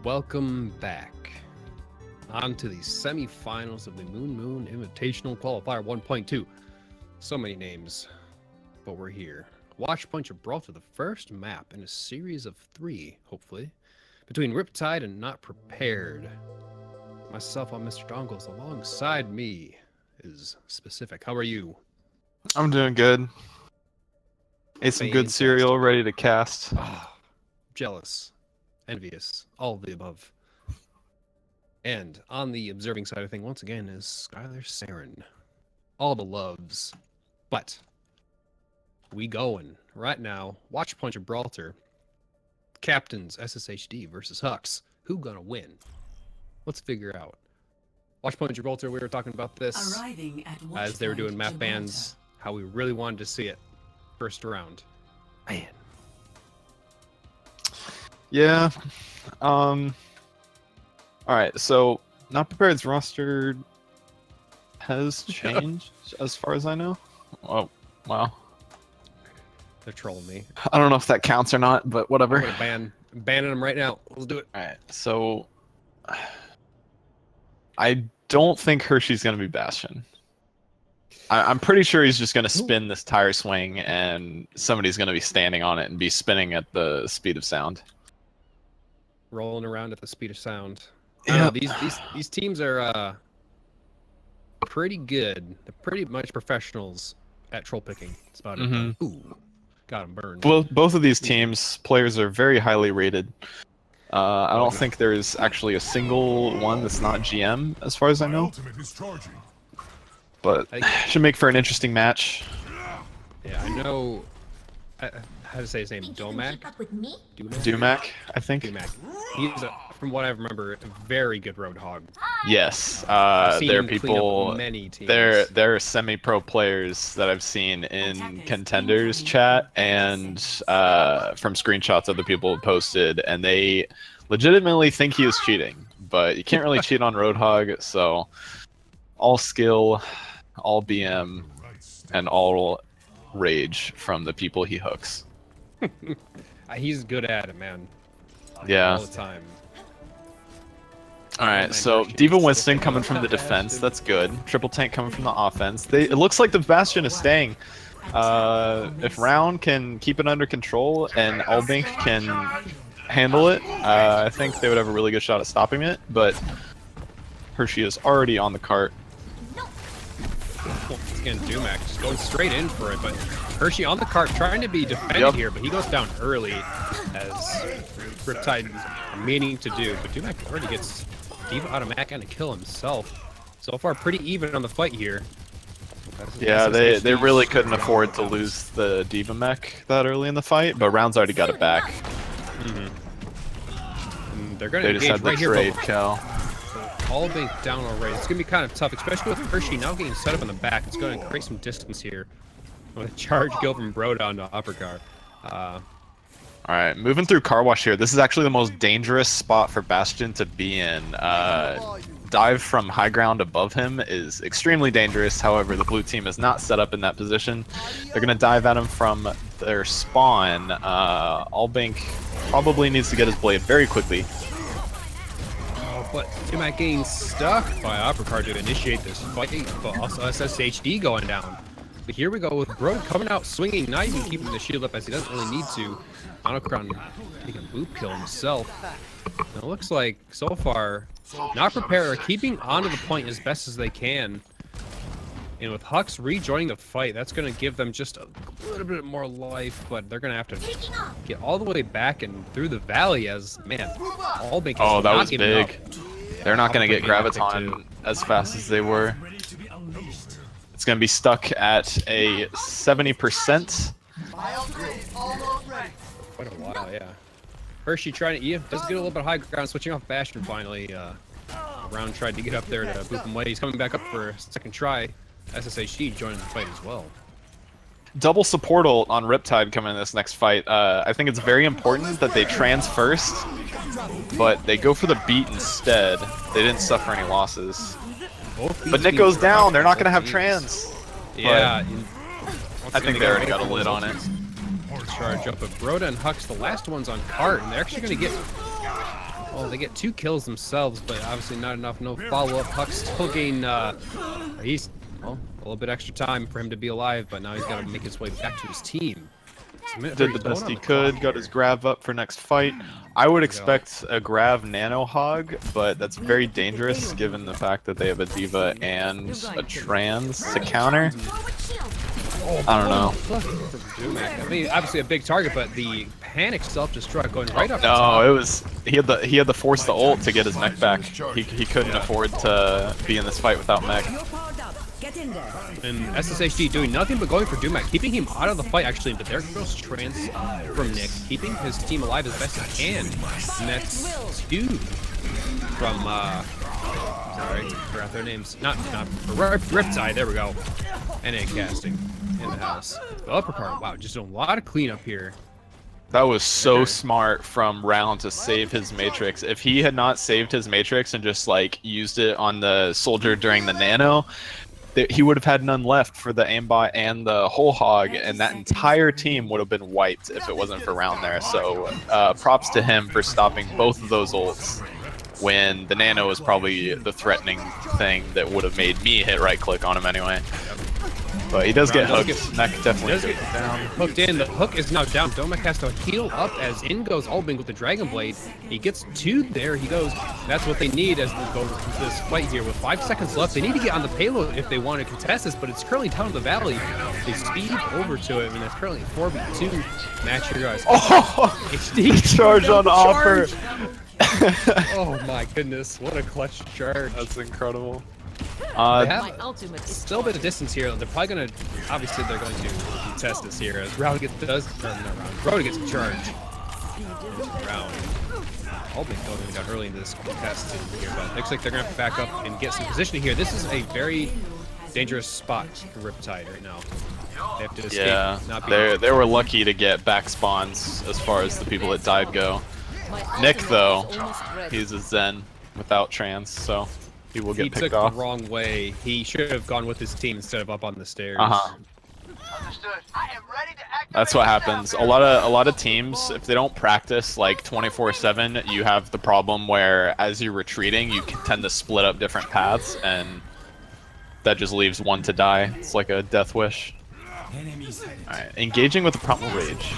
welcome back. On to the semifinals of the MOONMOON Invitational Qualifier 1.2. So many names, but we're here. Watch Punch Gibraltar, the first map in a series of 3, hopefully, between RIPTIDE and Not Prepared. Myself, I'm Mr. Dongles. Alongside me is Specific. How are you? I'm doing good. Ate some good cereal, ready to cast. Oh, jealous, envious, all of the above. And on the observing side of things, once again, is Skylar Saren. All the loves. But we going right now. Watch Punch Gibraltar. Captains SSHD versus Hux. Who gonna win? Let's figure out. Watch Punch Gibraltar, we were talking about this as they were doing map bans, how we really wanted to see it. First round. Man. Yeah. Alright, so Not Prepared's roster has changed as far as I know. Oh, wow. They're trolling me. I don't know if that counts or not, but whatever. I'm gonna banning them right now. Let's do it. Alright, so I don't think Hershey's gonna be Bastion. I'm pretty sure he's just gonna spin this tire swing and somebody's gonna be standing on it and be spinning at the speed of sound. Rolling around at the speed of sound. Yeah, these teams are pretty good. They're pretty much professionals at troll picking. That's about it. Ooh, got him burned. Both of these teams, players are very highly rated. I don't think there's actually a single one that's not GM, as far as I know. But should make for an interesting match. Yeah, I know. How to say his name? Domac? Dumac, I think. Dumac. He's, from what I remember, a very good Roadhog. Yes, there are people. They're semi-pro players that I've seen in contenders chat and from screenshots other people have posted, and they legitimately think he is cheating. But you can't really cheat on Roadhog, so all skill, all BM, and all rage from the people he hooks. He's good at it, man. Yeah. All the time. Alright, so Diva Winston coming from the defense, that's good. Triple Tank coming from the offense. It looks like the Bastion is staying. If Round can keep it under control and Albink can handle it, I think they would have a really good shot at stopping it, but Hershey is already on the cart. Again, Dumac just going straight in for it, but Hershey on the cart trying to be defended here, but he goes down early as RIPTIDE is meaning to do, but Dumac already gets Diva out of Mac and a kill himself. So far pretty even on the fight here. Yeah, they really couldn't afford to lose the Diva mech that early in the fight, but Round's already got it back. They're gonna just had the right trade here, Cal. All being down already. It's gonna be kind of tough, especially with Hershey now getting set up in the back. It's gonna create some distance here. With a charge go from Bro down to uppercut. Alright, moving through Car Wash here. This is actually the most dangerous spot for Bastion to be in. Dive from high ground above him is extremely dangerous. However, the blue team is not set up in that position. They're going to dive at him from their spawn. Albink probably needs to get his blade very quickly. But Dumac getting stuck by uppercut to initiate this fight, but also SSHD going down. But here we go with Bro coming out swinging, not even keeping the shield up as he doesn't really need to. Monocron taking a boop kill himself. And it looks like so far, Not Prepared are keeping onto the point as best as they can. And with Hux rejoining the fight, that's going to give them just a little bit more life, but they're going to have to get all the way back and through the valley as, man, Albink is that not was giving big. up. They're not going to get Graviton as fast as they were. It's going to be stuck at a 70%. Quite a while, yeah. Hershey trying to, does get a little bit high ground, switching off Bastion finally. Round tried to get up there to boop him away. He's coming back up for a second try. SSHD joining the fight as well. Double support ult on RIPTIDE coming in this next fight. I think it's very important that they trans first, but they go for the beat instead. They didn't suffer any losses. But Nick goes down. They're not going to have trans. Yeah. I think they already got a lid on it. Charge up, but Broda and Hux, the last ones on cart, and they're actually going to get Oh, they get 2 kills themselves, but obviously not enough. No follow-up. Huck still gain, he's, well, a little bit extra time for him to be alive, but now he's got to make his way back to his team. Did the best he could, got his grav up for next fight. I would expect a grav nano hog, but that's very dangerous given the fact that they have a diva and a trans to counter. I don't know. I mean, obviously a big target, but the panic self-destruct going right up. No, it was he had to force the ult to get his mech back. He couldn't afford to be in this fight without mech. And SSHD doing nothing but going for Dumac, keeping him out of the fight actually, but there goes trans from Nick, keeping his team alive as best he can. And that's 2 from sorry, forgot their names. Not Riptide, there we go. And a casting in the house. The upper part, wow, just doing a lot of cleanup here. That was so smart from Round to save his Matrix. If he had not saved his Matrix and just like used it on the soldier during the nano, he would have had none left for the aimbot and the whole hog, and that entire team would have been wiped if it wasn't for Round there. So props to him for stopping both of those ults when the nano was probably the threatening thing that would have made me hit right click on him anyway. But he does get hooked. Mech definitely goes down. Hooked in. The hook is now down. Domek has to heal up as in goes Albing with the Dragon Blade. He gets 2 there. He goes. That's what they need as they go into this fight here with 5 seconds left. They need to get on the payload if they want to contest this, but it's currently down in the valley. They speed over to it, and it's currently 4v2 match here, guys. Oh! HD charge on offer. Oh my goodness! What a clutch charge. That's incredible. They have still a bit of distance here. They're probably going to, obviously they're going to contest this here as Rowdy gets a charge. Round. Albing got early in this contest here, but looks like they're going to have to back up and get some position here. This is a very dangerous spot for Riptide right now. They have to escape. Yeah, they were lucky to get back spawns as far as the people that died go. Nick, though, he's a Zen without trans, so he will get picked off. He took the wrong way. He should have gone with his team instead of up on the stairs. That's what happens. A lot of teams, if they don't practice like 24/7, you have the problem where as you're retreating, you can tend to split up different paths, and that just leaves one to die. It's like a death wish. Alright, engaging with the Primal Rage.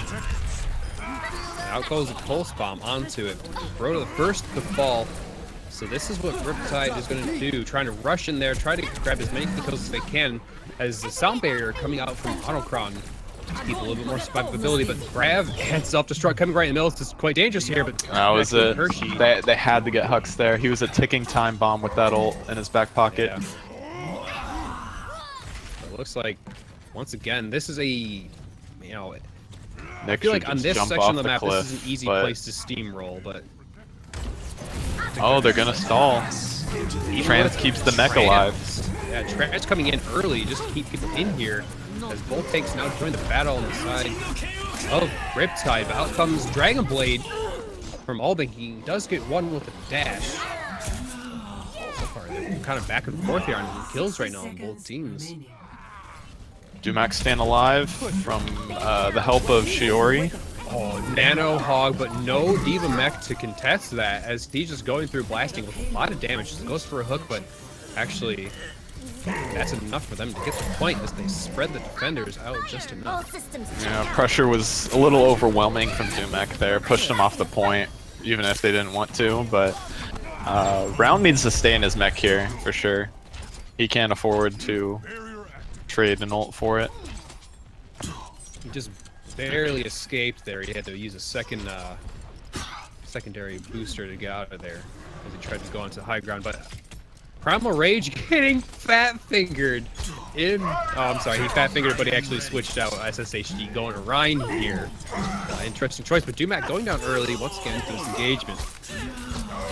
Out goes the Pulse Bomb onto it. Broda the first to fall. So this is what Riptide is going to do, trying to rush in there, try to grab as many kills as they can, as the sound barrier coming out from Autocron to keep a little bit more survivability, but Grav and self-destruct coming right in the middle. This is quite dangerous here, but that was it. They had to get Hux there. He was a ticking time bomb with that ult in his back pocket. Yeah. It looks like, once again, this is a, you know, I feel like on this section of the map, this is an easy place to steamroll, but... Oh, they're gonna stall. Trans keeps the mech alive. Yeah, Trans coming in early just to keep people in here, as both tanks now join the battle on the side of Riptide. But out comes Dragon Blade from Albing. He does get one with a dash. So far, they're kind of back and forth here on kills right now on both teams. Dumac staying alive from the help of Shiori. Oh, Nano Hog, but no Diva Mech to contest that, as he's just going through blasting with a lot of damage. Just goes for a hook, but actually that's enough for them to get the point as they spread the defenders out just enough. Yeah, pressure was a little overwhelming from Dumac there. Pushed him off the point, even if they didn't want to, but Round needs to stay in his mech here, for sure. He can't afford to trade an ult for it. He just barely escaped there. He had to use a secondary booster to get out of there as he tried to go onto the high ground, but Primal Rage getting fat-fingered in... Oh, I'm sorry, he fat-fingered, but he actually switched out SSHD going to Rhine here. Interesting choice, but Dumac going down early once again to this engagement.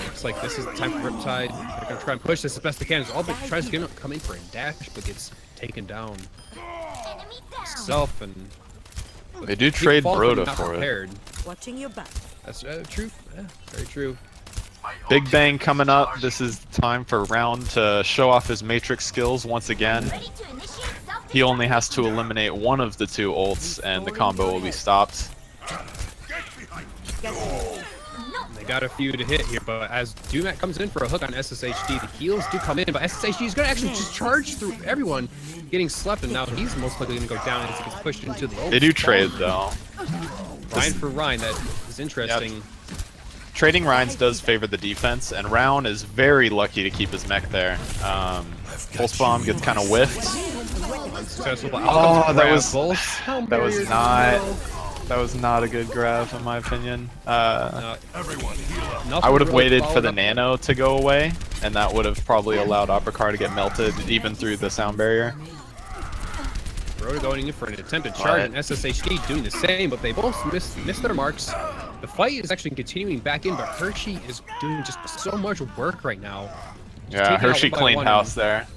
Looks like this is the time for Riptide. They're going to try and push this as best they can. As Albert tries to come in for a dash, but gets taken down himself, and... They do trade Broda for it. Watching your back. That's true. Yeah, very true. Big Bang coming up. This is time for Round to show off his Matrix skills once again. He only has to eliminate one of the 2 ults, and the combo will be stopped. They got a few to hit here, but as Dumac comes in for a hook on SSHD, the heals do come in, but SSHD is going to actually just charge through everyone, getting slept, and now he's most likely going to go down as he gets pushed into the They do trade, though. Ryan for Ryan, that is interesting. Yep. Trading Rhines does favor the defense, and Round is very lucky to keep his mech there. Pulse Bomb gets kind of whiffed. Oh, that was not a good grab, in my opinion. I would have waited for the nano to go away, and that would have probably allowed Uppercar to get melted, even through the sound barrier. Rhoda going in for an attempted charge, and SSHD doing the same, but they both missed their marks. The fight is actually continuing back in, but Hershey is doing just so much work right now. Yeah, Hershey cleaned house there.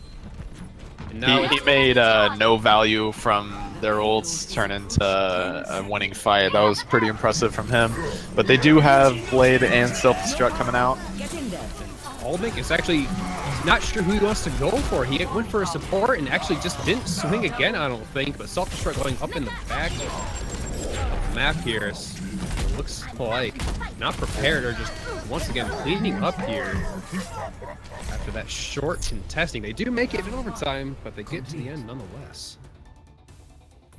He made no value from their ults turn into a winning fight. That was pretty impressive from him. But they do have Blade and Self-Destruct coming out. Aldmich is actually not sure who he wants to go for. He went for a support and actually just didn't swing again, I don't think. But Self-Destruct going up in the back of the map here. It looks like not prepared or just once again cleaning up here. After that short contesting, they do make it in overtime, but they get to the end nonetheless.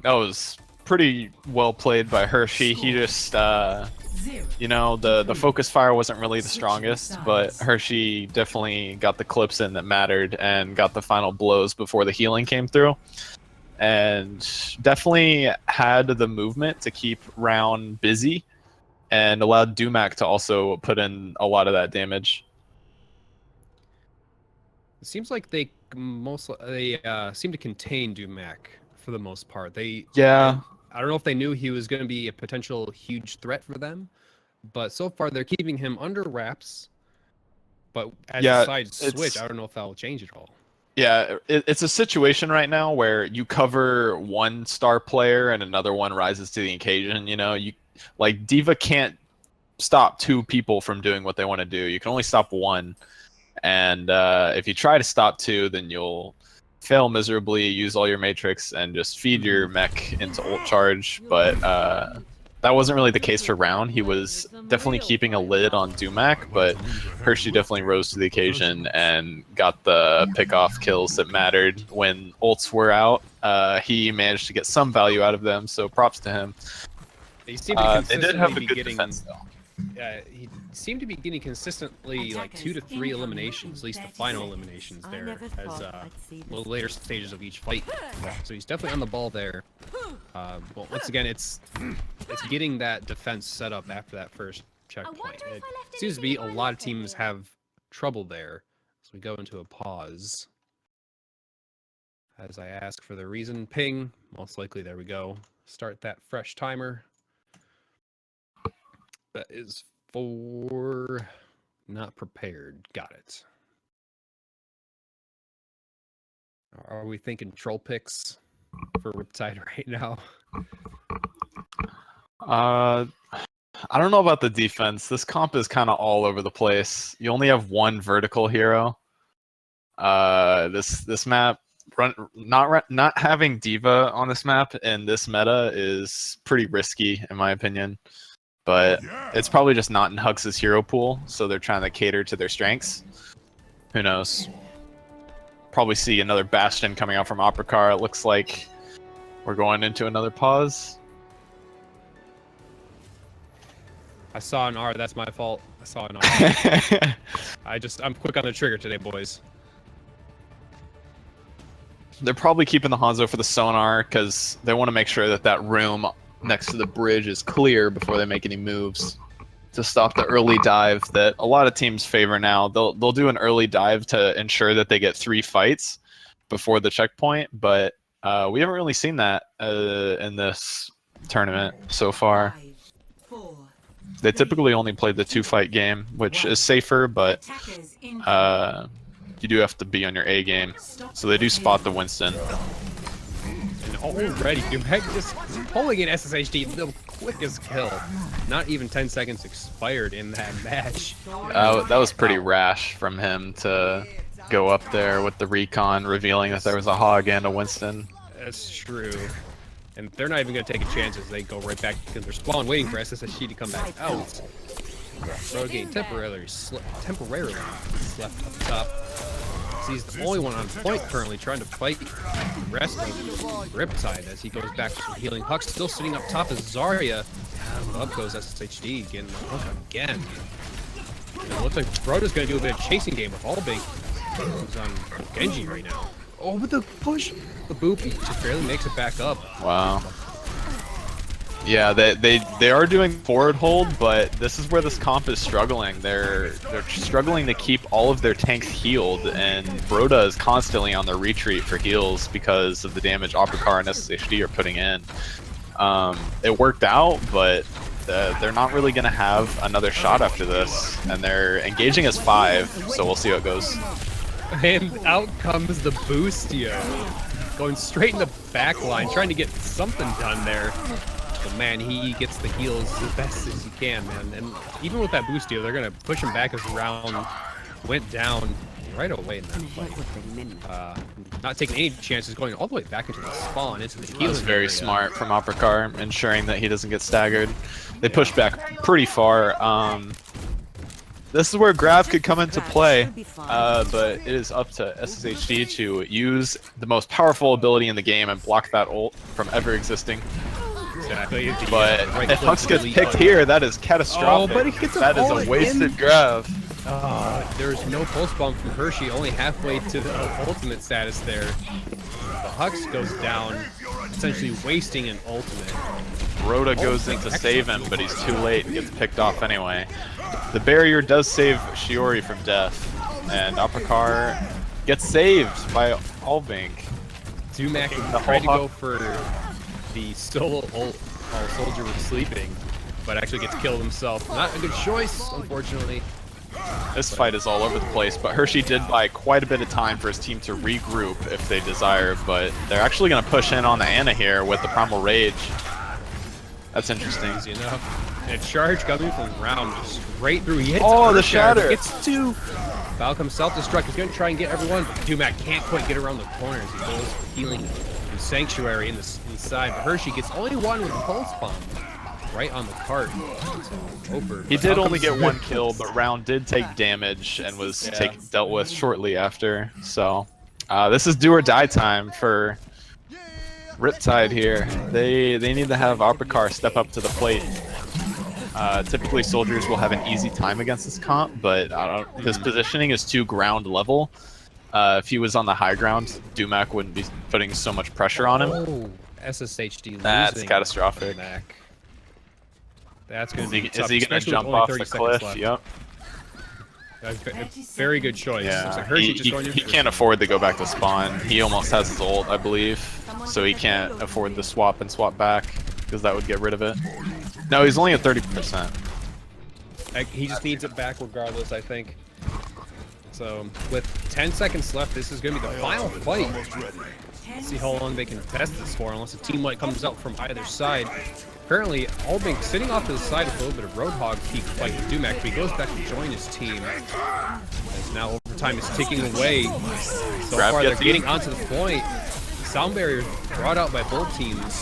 That was pretty well played by Hershey. He just, you know, the focus fire wasn't really the strongest, but Hershey definitely got the clips in that mattered and got the final blows before the healing came through. And definitely had the movement to keep Round busy and allowed Dumac to also put in a lot of that damage. It seems like they seem to contain Dumac for the most part. I don't know if they knew he was going to be a potential huge threat for them, but so far they're keeping him under wraps. But as the sides switch, I don't know if that will change at all. Yeah, it's a situation right now where you cover one star player and another one rises to the occasion. You know, like D.Va can't stop two people from doing what they want to do. You can only stop one. And if you try to stop two, then you'll fail miserably, use all your matrix, and just feed your mech into ult charge. But that wasn't really the case for Round. He was definitely keeping a lid on Dumac, but Hershey definitely rose to the occasion and got the pick-off kills that mattered. When ults were out, he managed to get some value out of them, so props to him. They did have a good defense, though. He seemed to be getting consistently like 2 to 3 eliminations, at least the final eliminations there, as the later stages of each fight. So he's definitely on the ball there. Well, once again, it's getting that defense set up after that first checkpoint. It seems to be a lot of teams have trouble there. So we go into a pause. As I ask for the reason, ping. Most likely, there we go. Start that fresh timer. That is for not prepared. Got it. Are we thinking troll picks for Riptide right now? I don't know about the defense. This comp is kind of all over the place. You only have one vertical hero. This map, not having D.Va on this map in this meta is pretty risky in my opinion. But it's probably just not in Hugs' hero pool, so they're trying to cater to their strengths. Who knows? Probably see another Bastion coming out from Uppercar. It looks like we're going into another pause. I saw an R, that's my fault. I saw an R. I'm quick on the trigger today, boys. They're probably keeping the Hanzo for the sonar, because they want to make sure that that room next to the bridge is clear before they make any moves to stop the early dive that a lot of teams favor now. They'll do an early dive to ensure that they get 3 fights before the checkpoint, but we haven't really seen that in this tournament so far. They typically only play the 2-fight game, which is safer, but you do have to be on your A game. So they do spot the Winston. Already, Dumac just pulling in SSHD, the quickest kill. Not even 10 seconds expired in that match. That was pretty rash from him to go up there with the recon, revealing that there was a Hog and a Winston. That's true. And they're not even going to take a chance as they go right back because they're spawn waiting for SSHD to come back out. Broda temporarily left up top. He's the only one on point currently trying to fight the rest of Riptide as he goes back to healing. Huck's still sitting up top as Zarya. Up goes SSHD getting the hook again. And it looks like Broda's going to do a bit of chasing game with Allbink. He's on Genji right now. Oh, with the push! The boop, he just barely makes it back up. Wow. Yeah, they are doing forward hold, but this is where this comp is struggling. They're struggling to keep all of their tanks healed, and Broda is constantly on the retreat for heals because of the damage Apokar and SSHD are putting in. It worked out, but they're not really going to have another shot after this, and they're engaging as 5, so we'll see how it goes. And out comes the Boostio, going straight in the back line, trying to get something done there. But man, he gets the heals as best as he can, man. And even with that Boostio, they're going to push him back as the round went down right away in that fight. Not taking any chances, going all the way back into the spawn, into the healing. That's very smart from Apokar, ensuring that he doesn't get staggered. They push back pretty far. This is where Grav could come into play, but it is up to SSHD to use the most powerful ability in the game and block that ult from ever existing. Exactly. But if Hux gets picked here, that is catastrophic. Oh, but he gets that is a wasted Grav. There's no pulse bomb from Hershey, only halfway to the ultimate status there. The Hux goes down, essentially wasting an ultimate. Broda goes in to save him, but he's too late and gets picked off anyway. The barrier does save Shiori from death, and Apokar gets saved by Allbink. Dumac tried to go for the solo ult while Soldier was sleeping, but actually gets killed himself. Not a good choice, unfortunately. This fight is all over the place, but Hershey did buy quite a bit of time for his team to regroup if they desire, but they're actually going to push in on the Ana here with the Primal Rage. That's interesting. Easy enough. And a charge coming from round just straight through. He hits the shatter! Gets 2. Falcom self-destruct. He's going to try and get everyone, but Dumac can't quite get around the corners. He goes for healing and Sanctuary inside, but Hershey gets only 1 with the Pulse Bomb. Right on the cart. He did only get 1 kill, but Round did take damage and was dealt with shortly after. So this is do or die time for Riptide here. They need to have Apokar step up to the plate. Typically soldiers will have an easy time against this comp, but his positioning is too ground level. If he was on the high ground, Dumac wouldn't be putting so much pressure on him. Oh, SSHD That's catastrophic. Dumac. That's going to be tough. Is he going to jump off the cliff? Yep. Very good choice. Yeah, he can't afford to go back to spawn. He almost has his ult, I believe, so he can't afford to swap and swap back because that would get rid of it. No, he's only at 30%. He just needs it back regardless, I think. So with 10 seconds left, this is going to be the final fight. Let's see how long they can test this for, unless a team light comes out from either side. Currently, Allbink sitting off to the side with a little bit of Roadhog peak fight with Dumac, but he goes back to join his team. As now overtime is ticking away. So far, they're getting onto the point. Sound barrier brought out by both teams.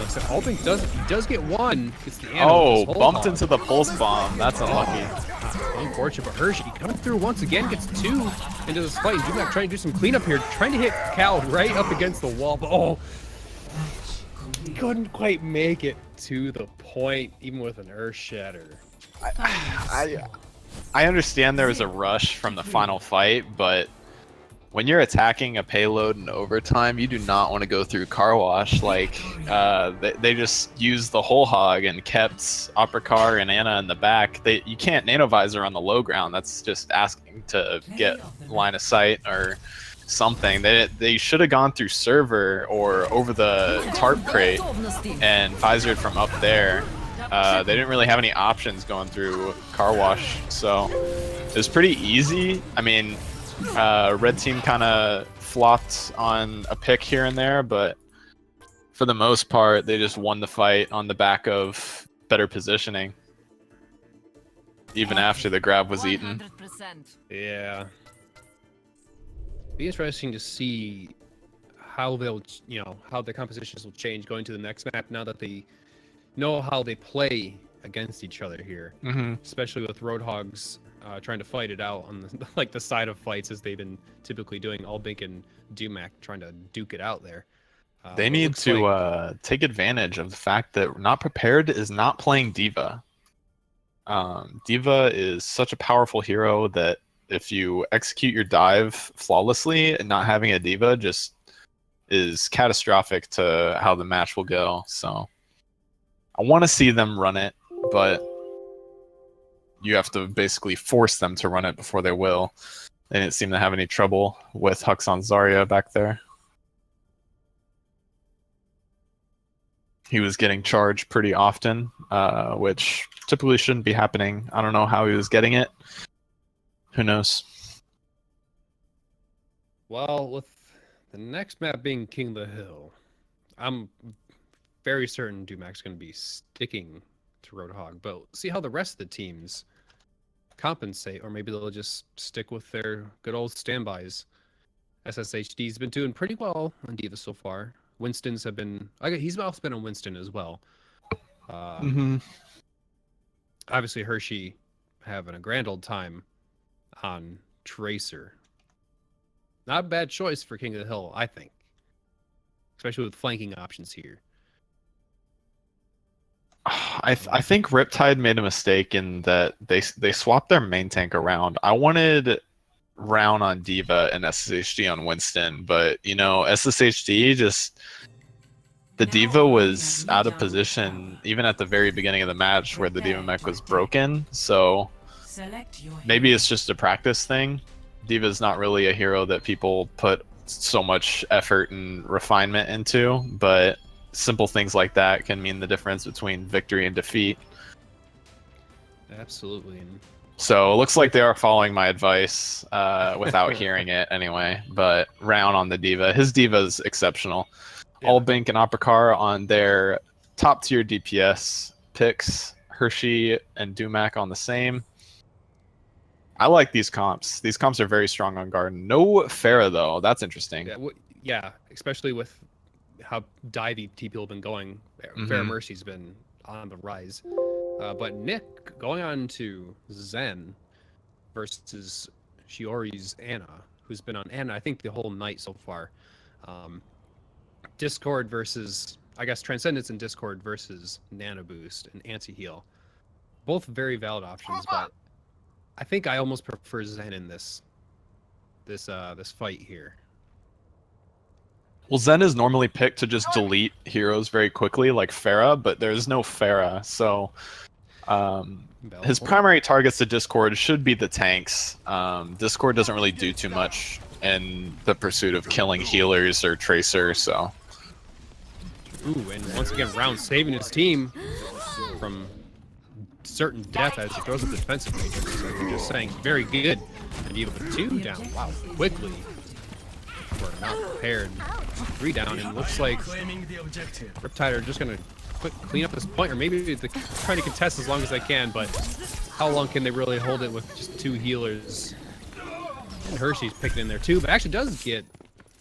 So Allbink does get 1. Gets the bumped into the pulse bomb. That's unlucky. Unfortunate, but Hershey coming through once again, gets 2 into this fight. Dumac trying to do some cleanup here, trying to hit Cal right up against the wall, but couldn't quite make it to the point, even with an Earth Shatter. I understand there was a rush from the final fight, but when you're attacking a payload in overtime, you do not want to go through car wash. Like, they just used the whole hog and kept Apokar and Ana in the back. You can't nanovisor on the low ground. That's just asking to get line of sight or something. They should have gone through server or over the tarp crate and visored from up there. They didn't really have any options going through car wash, so it was pretty easy. I mean, red team kind of flopped on a pick here and there, but for the most part, they just won the fight on the back of better positioning, even after the grab was eaten. 100%. Yeah. Be interesting to see how they'll, how the compositions will change going to the next map now that they know how they play against each other here, Mm-hmm. especially with Roadhogs trying to fight it out on the like the side of fights as they've been typically doing. Allbink and Dumac trying to duke it out there. They need to take advantage of the fact that Not Prepared is not playing D.Va. D.Va is such a powerful hero that if you execute your dive flawlessly, and not having a D.Va just is catastrophic to how the match will go. So I want to see them run it, but you have to basically force them to run it before they will. They didn't seem to have any trouble with Hux on Zarya back there. He was getting charged pretty often, which typically shouldn't be happening. I don't know how he was getting it. Who knows? Well, with the next map being King of the Hill, I'm very certain Dumac's going to be sticking to Roadhog, but see how the rest of the teams compensate, or maybe they'll just stick with their good old standbys. SSHD's been doing pretty well on D.Va so far. Winston's have been... he's also been on Winston as well. Obviously, Hershey having a grand old time on Tracer. Not a bad choice for King of the Hill, I think. Especially with flanking options here. I think Riptide made a mistake in that they swapped their main tank around. I wanted Round on D.Va and SSHD on Winston, but you know, SSHD just... The D.Va was out of position even at the very beginning of the match where the D.Va mech was broken, so maybe it's just a practice thing. D.Va's not really a hero that people put so much effort and refinement into, but simple things like that can mean the difference between victory and defeat. Absolutely. So it looks like they are following my advice without hearing it anyway, but Round on the D.Va. His D.Va's exceptional. Yeah. Allbink and Aprakar on their top tier DPS picks. Hershey and Dumac on the same. I like these comps. These comps are very strong on Garden. No Pharah though. That's interesting. Yeah, especially with how divey TPL have been going. Pharah Mercy's been on the rise. But Nick going on to Zen versus Shiori's Anna, who's been on Anna I think the whole night so far. Discord versus, I guess, Transcendence and Discord versus Nano Boost and Anti-Heal. Both very valid options, but I think I almost prefer Zen in this fight here. Well, Zen is normally picked to just delete heroes very quickly, like Pharah, but there's no Pharah, so his primary targets to Discord should be the tanks. Discord doesn't really do too much in the pursuit of killing healers or Tracer, so... Ooh, and once again, Round saving his team from certain death as he throws up the defensive matrix. So we're just saying, very good. And even with 2 down, wow, quickly. We're not prepared. 3 down, and looks like Riptide are just going to quick clean up this point, or maybe they're trying to contest as long as they can, but how long can they really hold it with just 2 healers? And Hershey's picking in there too, but actually does get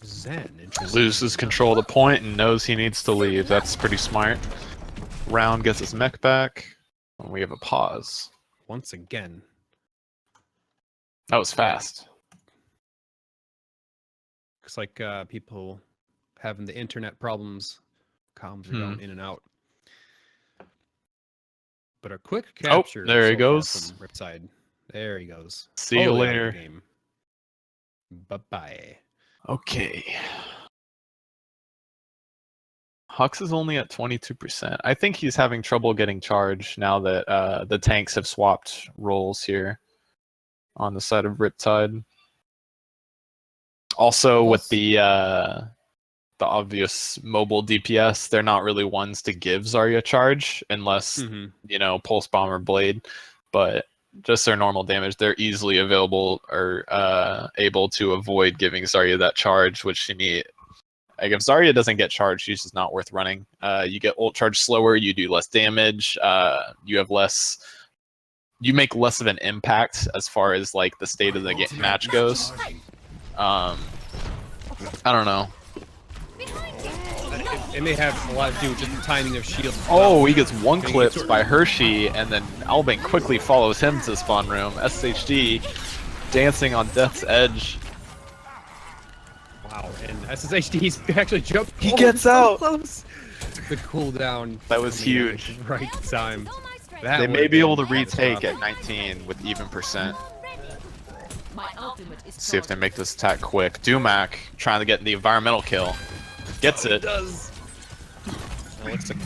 Zen. Loses control of the point and knows he needs to leave. That's pretty smart. Round gets his mech back. And we have a pause. Once again. That was fast. Looks like people having the internet problems. Comms are going in and out. But a quick capture. Oh, there he goes. From Riptide. There he goes. See you later. Bye-bye. Okay. Hux is only at 22%. I think he's having trouble getting charged now that the tanks have swapped roles here on the side of Riptide. Also, with the obvious mobile DPS, they're not really ones to give Zarya charge unless, you know, Pulse Bomb or Blade. But just their normal damage, they're easily available or able to avoid giving Zarya that charge, which she need. Like if Zarya doesn't get charged, she's just not worth running. You get ult charge slower, you do less damage, you have less. You make less of an impact as far as like the state of the match goes. I don't know. it may have a lot to do with just the timing of shield. Oh, he gets one clipped by Hershey, and then Albin quickly follows him to the spawn room. SSHD dancing on death's edge. Wow, and SSHD's actually jumped. He gets out. Close. The cooldown. That was huge. Right time. They may be able to retake at 19 with even percent. See if they make this attack quick. Dumac trying to get the environmental kill. Gets it. Does. Well, looks like,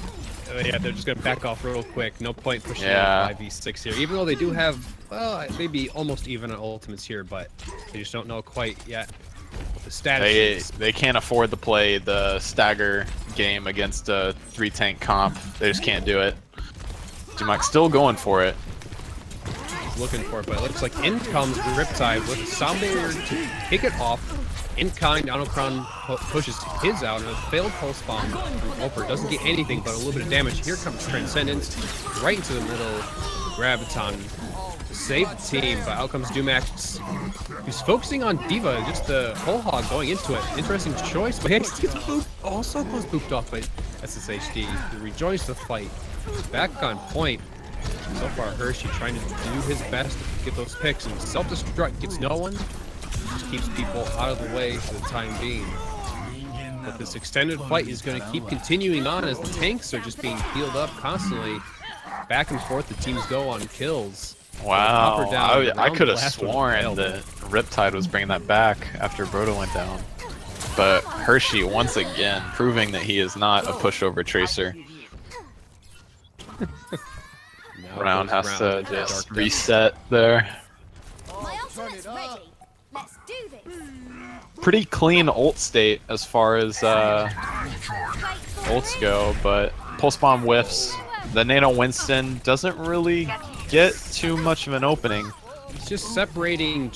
yeah, they're just gonna back off real quick. No point pushing 5v6 here. Even though they do have, well, maybe almost even on ultimates here, but they just don't know quite yet what the status is. They can't afford to play the stagger game against a 3-tank comp. They just can't do it. Dumac's still going for it. Looking for it, but it looks like in comes RIPTIDE with a sound barrier to kick it off. In kind, Anokron pushes his out, and a failed pulse bomb from Oper doesn't get anything but a little bit of damage. Here comes Transcendence right into the middle. Graviton to save the team, but out comes Dumac. He's focusing on D.Va, just the whole hog going into it. Interesting choice, but he gets booped, also was booped off by SSHD. He rejoins the fight. Back on point. So far, Hershey trying to do his best to get those picks, and self-destruct gets no one. Just keeps people out of the way for the time being. But this extended fight is going to keep continuing on as the tanks are just being healed up constantly. Back and forth, the teams go on kills. Wow, I could have sworn that RIPTIDE was bringing that back after Broda went down. But Hershey, once again, proving that he is not a pushover tracer. Round has to just reset there. Pretty clean ult state as far as ults go, but pulse bomb whiffs. The Nano Winston doesn't really get too much of an opening. He's just separating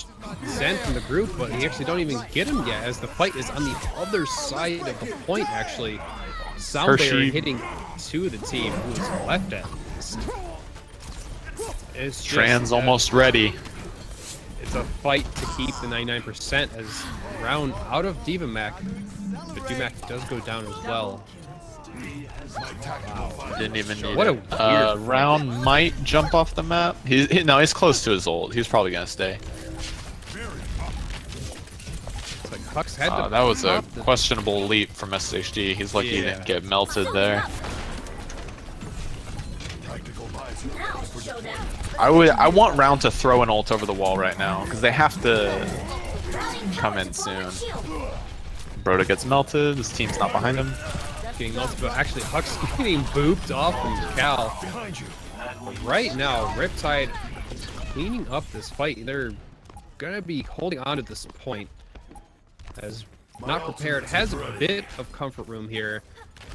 Zen from the group, but he actually don't even get him yet, as the fight is on the other side of the point, actually. Sound barrier hitting two of the team who is left at least. Trans almost ready. It's a fight to keep the 99% as round out of D.Va, but Dumac does go down as well. Wow. Didn't even need what it. A weird round might jump off the map. No, he's close to his ult. He's probably gonna stay. Like Hux had to that was a questionable leap from SHD. He's lucky he didn't get melted there. I want Round to throw an ult over the wall right now because they have to come in soon. Broda gets melted. His team's not behind him. Getting melted, but actually Hux getting booped off from Cal. Right now, RIPTIDE cleaning up this fight. They're gonna be holding on to this point. As Not Prepared has a bit of comfort room here,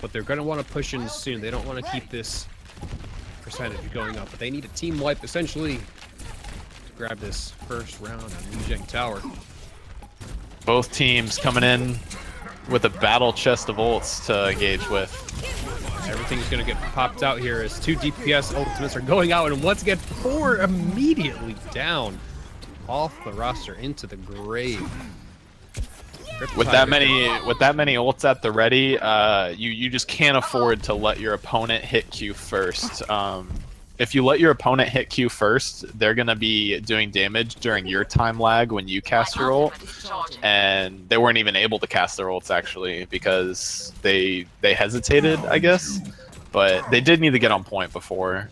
but they're gonna want to push in soon. They don't want to keep this percentage going up, but they need a team wipe essentially to grab this first round on Lijiang Tower. Both teams coming in with a battle chest of ults to engage with. Everything's gonna get popped out here as two DPS ultimates are going out, and once again 4 immediately down off the roster into the grave. With that many ults at the ready, you just can't afford to let your opponent hit Q first. If you let your opponent hit Q first, they're gonna be doing damage during your time lag when you cast your ult, and they weren't even able to cast their ults actually because they hesitated, I guess. But they did need to get on point before.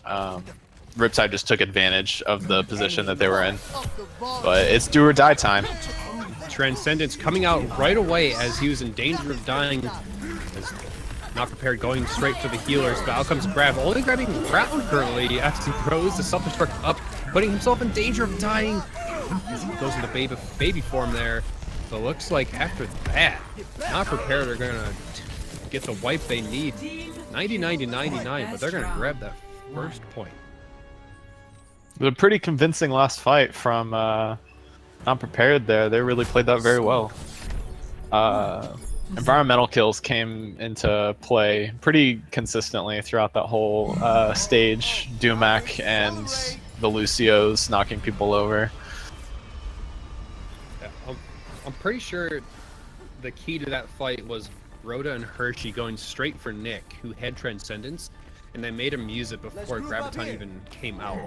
RIPTIDE just took advantage of the position that they were in. But it's do or die time. Transcendence coming out right away as he was in danger of dying. As Not Prepared going straight for the healers, but out comes Grab, only grabbing Round currently as he throws the self-destruct up, putting himself in danger of dying as he goes into baby form there. So it looks like after that, Not Prepared are gonna get the wipe they need. 90-99, but they're gonna grab that first point. It was a pretty convincing last fight from Not Prepared there. They really played that very well. Environmental kills came into play pretty consistently throughout that whole stage. Dumac and the Lucios knocking people over. Yeah, I'm pretty sure the key to that fight was Rhoda and Hershey going straight for Nick, who had Transcendence, and they made him use it before Graviton even came out.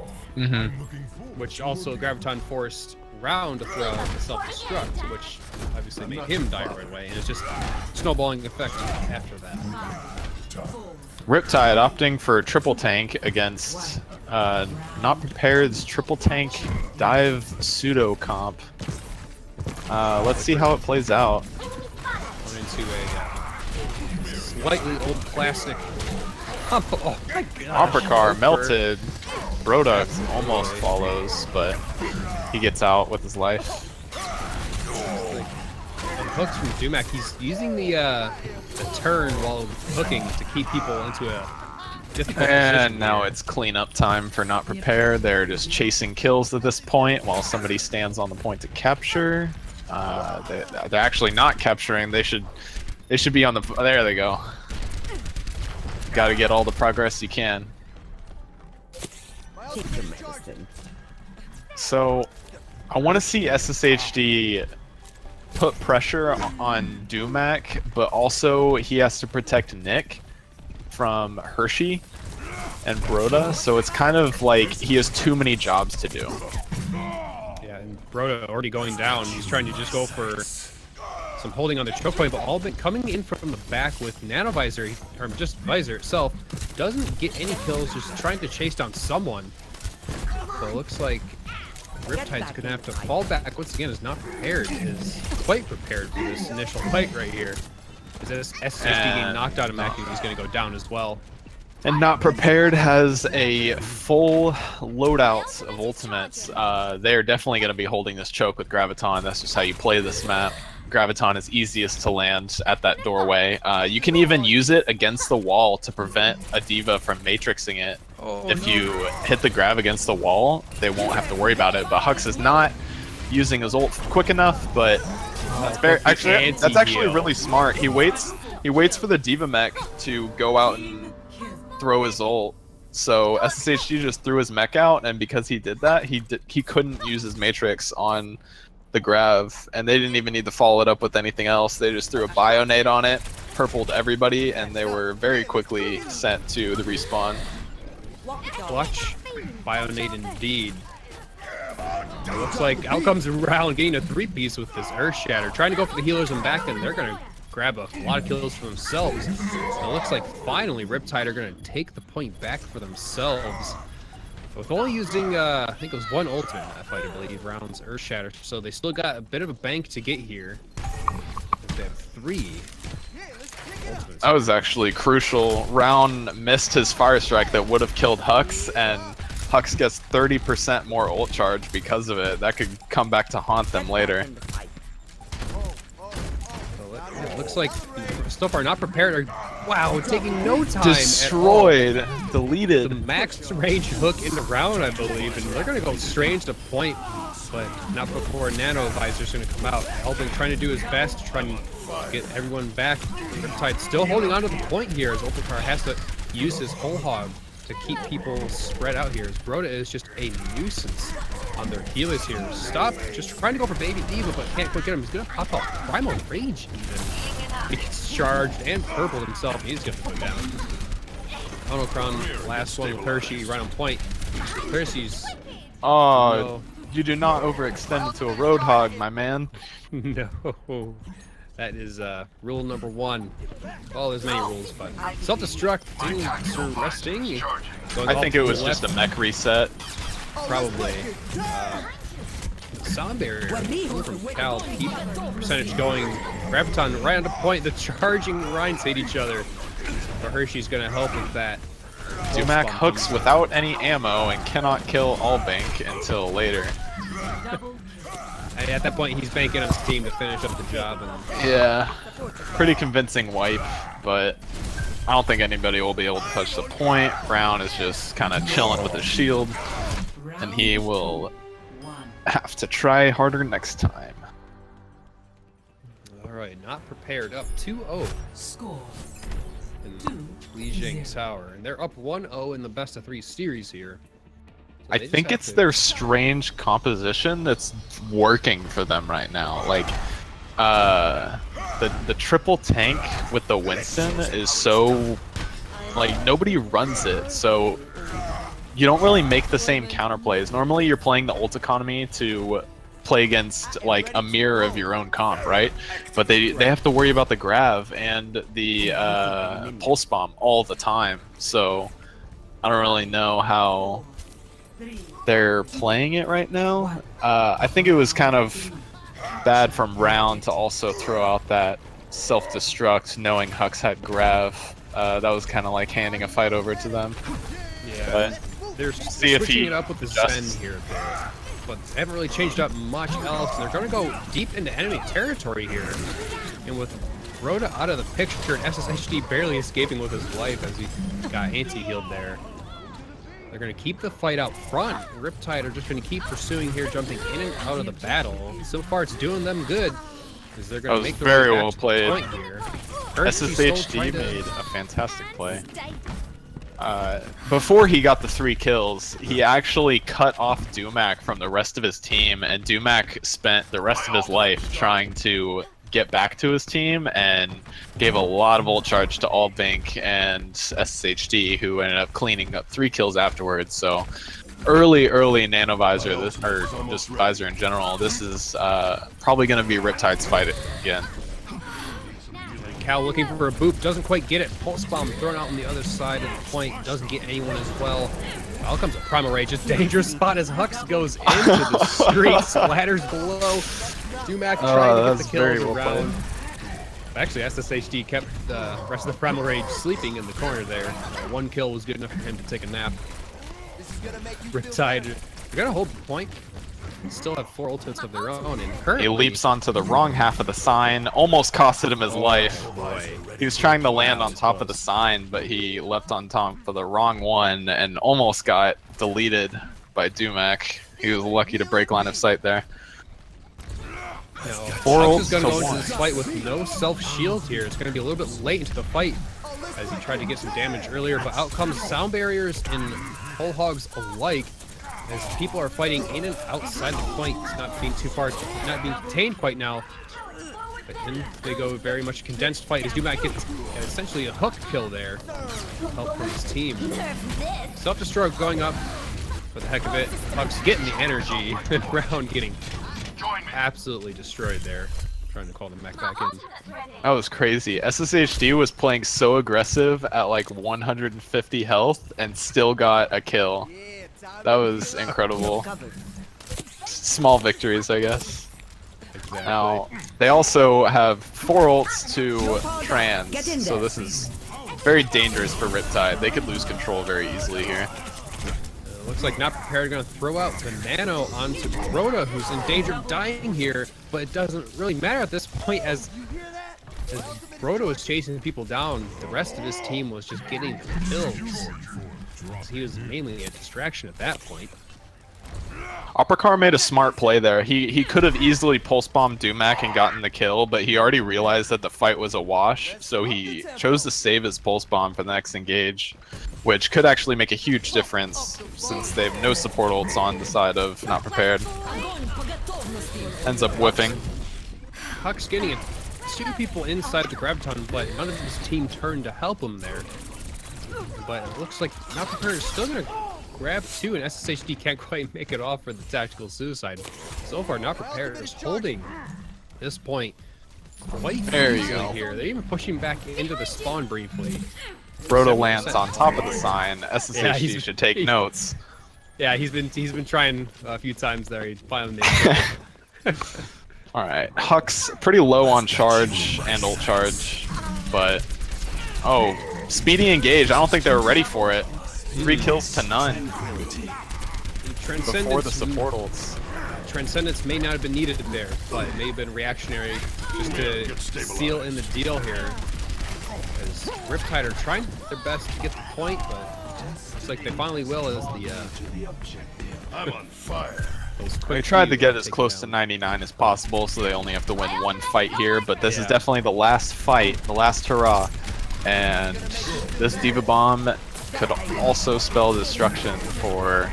Which also Graviton forced Round to throw a self-destruct, which obviously made him die right away, and it's just snowballing effect after that. RIPTIDE opting for triple tank against Not Prepared's triple tank dive pseudo comp. Let's see how it plays out. Going into a slightly old classic. Oh my god. Opercar melted. Broda almost follows, but he gets out with his life. Hooks from Dumac. He's using the turn while hooking to keep people into a difficult And position now here. it's cleanup time for Not Prepared. They're just chasing kills at this point while somebody stands on the point to capture. They're actually not capturing. They should be on the. There they go. Got to get all the progress you can. So, I want to see SSHD put pressure on Dumac, but also he has to protect Nick from Hershey and Broda, so it's kind of like he has too many jobs to do. Yeah, and Broda already going down. He's trying to just go for some holding on the choke point, but all of it coming in from the back with Nanovisor, or just Visor itself, doesn't get any kills, just trying to chase down someone. So it looks like Riptide's gonna have to fall back once again. Is Not Prepared, is quite prepared for this initial fight right here. Is this SSD getting knocked out of Mackie, he's gonna go down as well. And Not Prepared has a full loadout of ultimates. They're definitely going to be holding this choke with Graviton. That's just how you play this map. Graviton is easiest to land at that doorway. You can even use it against the wall to prevent a D.Va from matrixing it. If you hit the Grav against the wall, they won't have to worry about it. But Hux is not using his ult quick enough, but that's actually really smart. He waits for the D.Va mech to go out and throw his ult. So SSHD just threw his mech out, and because he did that, he couldn't use his matrix on the Grav, and they didn't even need to follow it up with anything else. They just threw a Bionade on it, purpled everybody, and they were very quickly sent to the respawn. Clutch Bionade indeed. It looks like out comes Round getting a 3-piece with this Earth Shatter, trying to go for the healers and back, and they're gonna grab a lot of kills for themselves. It looks like finally Riptide are going to take the point back for themselves. With only using, I think it was one ultimate in that fight, I believe, Round's Earth Shatter. So they still got a bit of a bank to get here. They have 3 ultimates. That was actually crucial. Round missed his Fire Strike that would have killed Hux, and Hux gets 30% more ult charge because of it. That could come back to haunt them later. It looks like so far Not Prepared are, wow, taking no time. Destroyed, at all. deleted. The max range hook into Round, I believe, and they're gonna go strange to point, but not before Nanovisor's gonna come out, helping, trying to do his best to try and get everyone back. Riptide still holding on to the point here as Openkar has to use his whole hog to keep people spread out here. As Broda is just a nuisance on their healers here. Stop just trying to go for Baby D.Va, but can't quite get him. He's gonna pop out Primal Rage even. He gets charged and purpled himself, and he's gonna go down. Monocron, last one with Hershey right on point. Hershey's. Oh, you do not overextend into a Roadhog, my man. No. That is rule number 1. Well, there's many rules, but self-destruct, resting. I think it was just a mech reset. Probably. Sound barrier coming from Cal, keep percentage going. Graviton right on the point. The charging Rhines hate each other. But Hershey's gonna help with that. Dumac hooks without any ammo and cannot kill all bank until later. And at that point, he's banking on his team to finish up the job. And yeah, pretty convincing wipe, but I don't think anybody will be able to touch the point. Brown is just kind of chilling with his shield, and he will have to try harder next time. All right, Not Prepared up 2-0. Score. In Lijiang Tower, and they're up 1-0 in the best-of-3 series here. So I think it's their strange composition that's working for them right now. Like, the triple tank with the Winston is so, like, nobody runs it, so you don't really make the same counterplays. Normally you're playing the ult economy to play against like a mirror of your own comp, right? But they have to worry about the grav and the pulse bomb all the time, so I don't really know how they're playing it right now. I think it was kind of bad from Round to also throw out that self-destruct knowing Hux had grav. That was kind of like handing a fight over to them. Yeah, but they're switching it up with the Zen here, but they haven't really changed up much else. They're going to go deep into enemy territory here, and with Rhoda out of the picture and SSHD barely escaping with his life as he got anti-healed there. They're going to keep the fight out front. RIPTIDE are just going to keep pursuing here, jumping in and out of the battle. So far, it's doing them good, because they're going to make the very well played. Point here. SSHD made a fantastic play. Before he got the 3 kills, he actually cut off Dumac from the rest of his team, and Dumac spent the rest of his life trying to get back to his team and gave a lot of ult charge to Aldbank and SSHD, who ended up cleaning up 3 kills afterwards. So early Nanovisor, or just Visor in general, this is probably going to be RIPTIDE's fight again. Cal looking for a boop, doesn't quite get it. Pulse bomb thrown out on the other side of the point, doesn't get anyone as well. Out comes a Primal Rage, a dangerous spot as Hux goes into the street, splatters below. Dumac trying to get the kills around. Actually, SSHD kept the rest of the Primal Rage sleeping in the corner there. 1 kill was good enough for him to take a nap. RIPTIDE, they're gonna hold the point. Still have 4 ultimates of their own, and currently... He leaps onto the wrong half of the sign, almost costed him his life. He was trying to land on top of the sign, but he leapt on top of the wrong one and almost got deleted by Dumac. He was lucky to break line of sight there. Hux is going to go into this fight with no self-shield here. It's going to be a little bit late into the fight as he tried to get some damage earlier, but out comes sound barriers and whole hogs alike. As people are fighting in and outside the point, it's not being too far, not being contained quite now. But then they go very much condensed fight as Dumac gets essentially a hook kill there. Help from his team. Self-destruct going up for the heck of it. Hux getting the energy. Brown getting absolutely destroyed there. Trying to call the mech back in. That was crazy. SSHD was playing so aggressive at like 150 health and still got a kill. That was incredible. Small victories, I guess. Exactly. Now, they also have 4 ults to trans, so this is very dangerous for RIPTIDE. They could lose control very easily here. Looks like Not Prepared going to throw out the Nano onto Rhoda, who's in danger of dying here, but it doesn't really matter at this point as Rhoda was chasing people down. The rest of his team was just getting kills. He was mainly a distraction at that point. Uppercar made a smart play there. He could have easily pulse bombed Dumac and gotten the kill, but he already realized that the fight was a wash, so he chose to save his pulse bomb for the next engage, which could actually make a huge difference since they have no support ults on the side of Not Prepared. Ends up whiffing. Hux getting it. 2 people inside the Graviton, but none of his team turned to help him there. But it looks like Not Prepared is still going to grab 2, and SSHD can't quite make it off for the tactical suicide. So far, Not Prepared is holding this point quite easily here. They're even pushing back into the spawn briefly. Rhoda lands on top of the sign. SSHD should take notes. Yeah, he's been trying a few times there. He finally made it. All right, Hux pretty low on charge and ult charge, but speedy engage. I don't think they were ready for it. 3 kills to none before the support ults. Transcendence may not have been needed there, but it may have been reactionary just to seal in the deal here. As RIPTIDE are trying their best to get the point, but looks like they finally will as the I'm on fire. They tried to get as close to 99 as possible, so they only have to win 1 fight here, but this is definitely the last fight, the last hurrah. And this Diva Bomb could also spell destruction for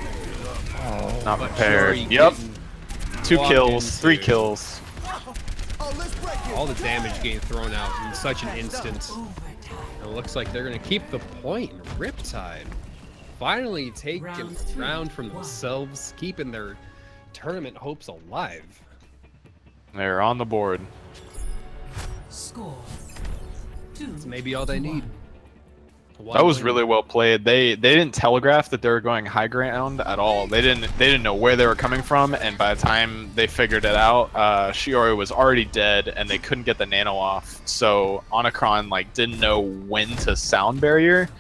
Not Prepared. Yep. 2 kills, 3 kills. all the damage getting thrown out in such an instant. And it looks like they're going to keep the point. Riptide finally taking the round from themselves, keeping their tournament hopes alive. They're on the board. Score. It's maybe all they need. That was really well played. They didn't telegraph that they were going high ground at all. They didn't know where they were coming from, and by the time they figured it out, Shiori was already dead, and they couldn't get the nano off. So Onakron like didn't know when to sound barrier,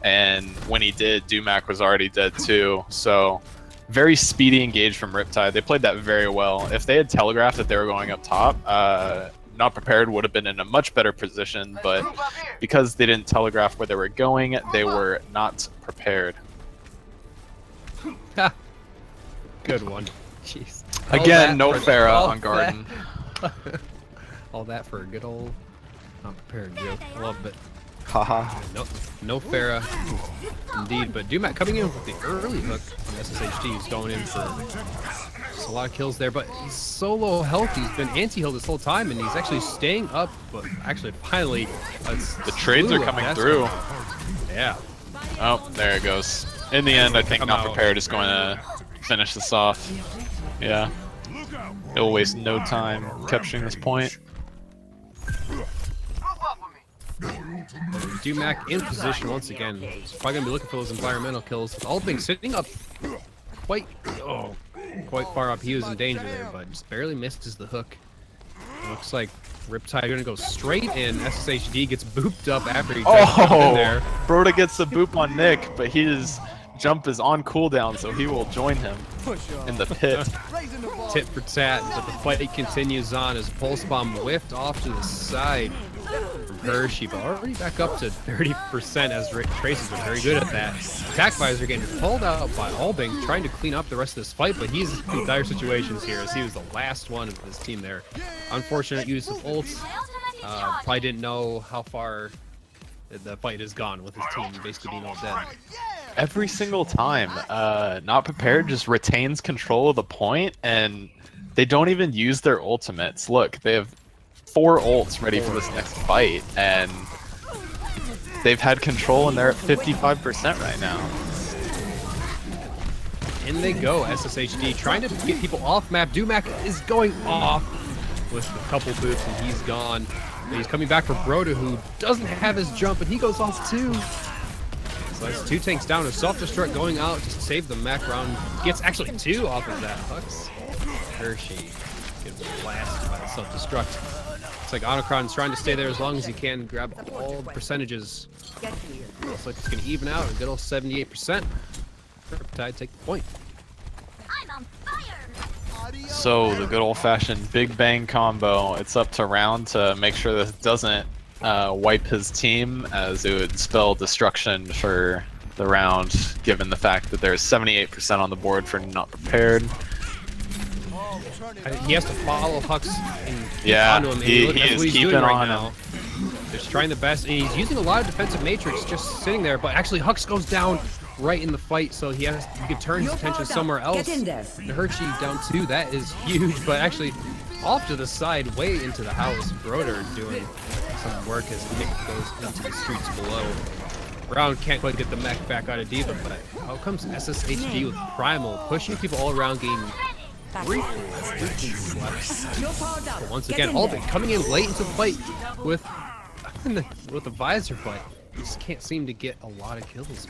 and when he did, Dumac was already dead too. So very speedy engage from Riptide. They played that very well. If they had telegraphed that they were going up top, Not Prepared would have been in a much better position, but because they didn't telegraph where they were going, they were not prepared. Good one. Jeez. Again, no Pharah on Garden. All that for a good old Not Prepared joke. I love it. Haha. No Pharah, indeed. But Dumac coming in with the early hook on SSHD. He's going in for just a lot of kills there, but he's so low health. He's been anti-healed this whole time, and he's actually staying up. But actually, finally, the trades are coming through. Yeah. Oh, there it goes. In the end, I think Not Prepared is going to finish this off. Yeah. It'll waste no time capturing this point. Dumac in position once again. He's probably going to be looking for those environmental kills. Alping sitting up quite far up. He was in danger there, but just barely misses the hook. It looks like Riptide going to go straight in. SSHD gets booped up after he jumps in there. Broda gets the boop on Nick, but his jump is on cooldown, so he will join him in the pit. Tit for tat, but the fight continues on as Pulse Bomb whiffed off to the side from Hershey, but already back up to 30% as Tracy's been very good at that. Attack Visor getting pulled out by Albing, trying to clean up the rest of this fight, but he's in dire situations here as he was the last one of his team there. Unfortunate use of ults. Probably didn't know how far the fight has gone with his team basically being all dead. Every single time, Not Prepared just retains control of the point, and they don't even use their ultimates. Look, they have 4 ults ready for this next fight, and they've had control, and they're at 55% right now. In they go, SSHD, trying to get people off map. Dumac is going off with a couple boots, and he's gone. But he's coming back for Broda, who doesn't have his jump, and he goes off too. So that's 2 tanks down. A self-destruct going out to save the mech round. Gets actually 2 off of that. Hux Hershey gets blasted by the self-destruct. Looks like Onakron's trying to stay there as long as he can, grab all the percentages. Looks like it's going to even out a good old 78%. Riptide take the point. I'm on fire. So the good old-fashioned Big Bang combo. It's up to Round to make sure this doesn't wipe his team, as it would spell destruction for the round, given the fact that there's 78% on the board for Not Prepared. He has to follow Hux and keep onto him. He is keeping on now. Just trying the best, and he's using a lot of defensive matrix just sitting there, but actually Hux goes down right in the fight, so he can turn his attention somewhere else. The Hershey down 2, that is huge, but actually off to the side, way into the house, Broder doing some work as Nick goes into the streets below. Round can't quite get the mech back out of Diva, but out comes SSHD with Primal, pushing people all around, getting briefly slaps. But once again, Albin coming in late into the fight with the visor, but just can't seem to get a lot of kills.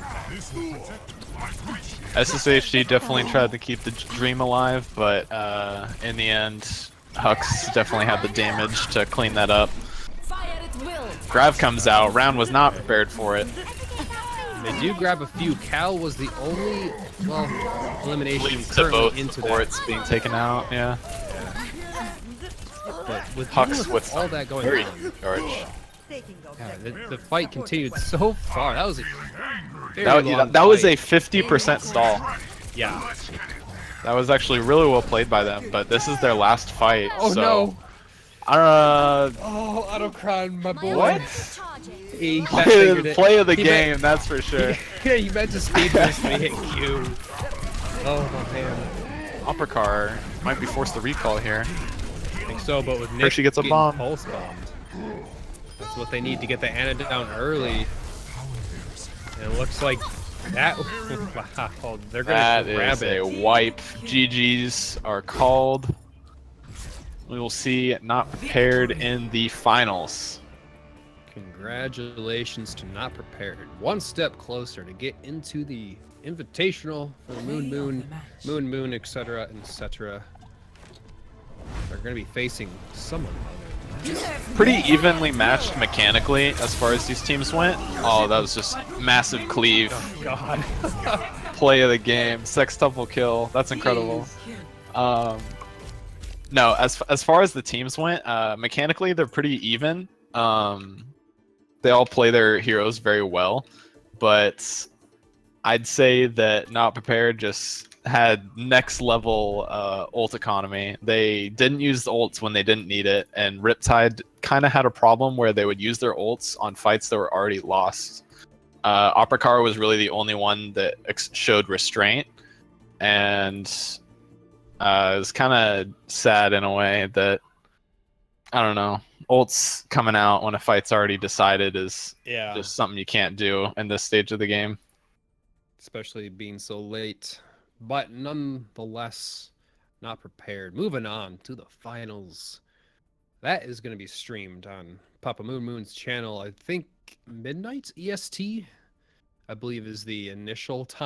SSHD definitely tried to keep the dream alive, but in the end, Hux definitely had the damage to clean that up. Grav comes out. Round was not prepared for it. They do grab a few. Cal was the only, elimination Leads to currently both into ports being taken out, yeah. But with Hux with all that going very on, charge. yeah, the fight continued so far. That was a That was a 50% stall. Yeah. That was actually really well played by them, but this is their last fight. Oh so, no! Oh, Autocron, my boy. What? He figured it. Play of the game, that's for sure. Yeah, he meant to speed boost, but he hit Q. Oh man. Uppercar might be forced to recall here. think so, but with Nick Hershey gets a getting bomb. pulse bombed, that's what they need to get the Ana down early. And it looks like that. Wow, they're gonna grab That it. is a wipe. GGs are called. We will see Not Prepared in the finals. Congratulations to Not Prepared. One step closer to get into the Invitational for the MOONMOON, etc., etc. They're going to be facing someone other. Pretty evenly matched mechanically as far as these teams went. Oh, that was just massive cleave. Oh, God. Play of the game. Sextuple kill. That's incredible. No, as far as the teams went, mechanically they're pretty even. They all play their heroes very well, but I'd say that Not Prepared just had next level ult economy. They didn't use the ults when they didn't need it, and RIPTIDE kind of had a problem where they would use their ults on fights that were already lost. Oprakar was really the only one that showed restraint, and it was kind of sad in a way that, I don't know, ults coming out when a fight's already decided is just something you can't do in this stage of the game. Especially being so late. But nonetheless, Not Prepared. Moving on to the finals. That is going to be streamed on Papa Moon's channel. I think midnight EST, I believe, is the initial time.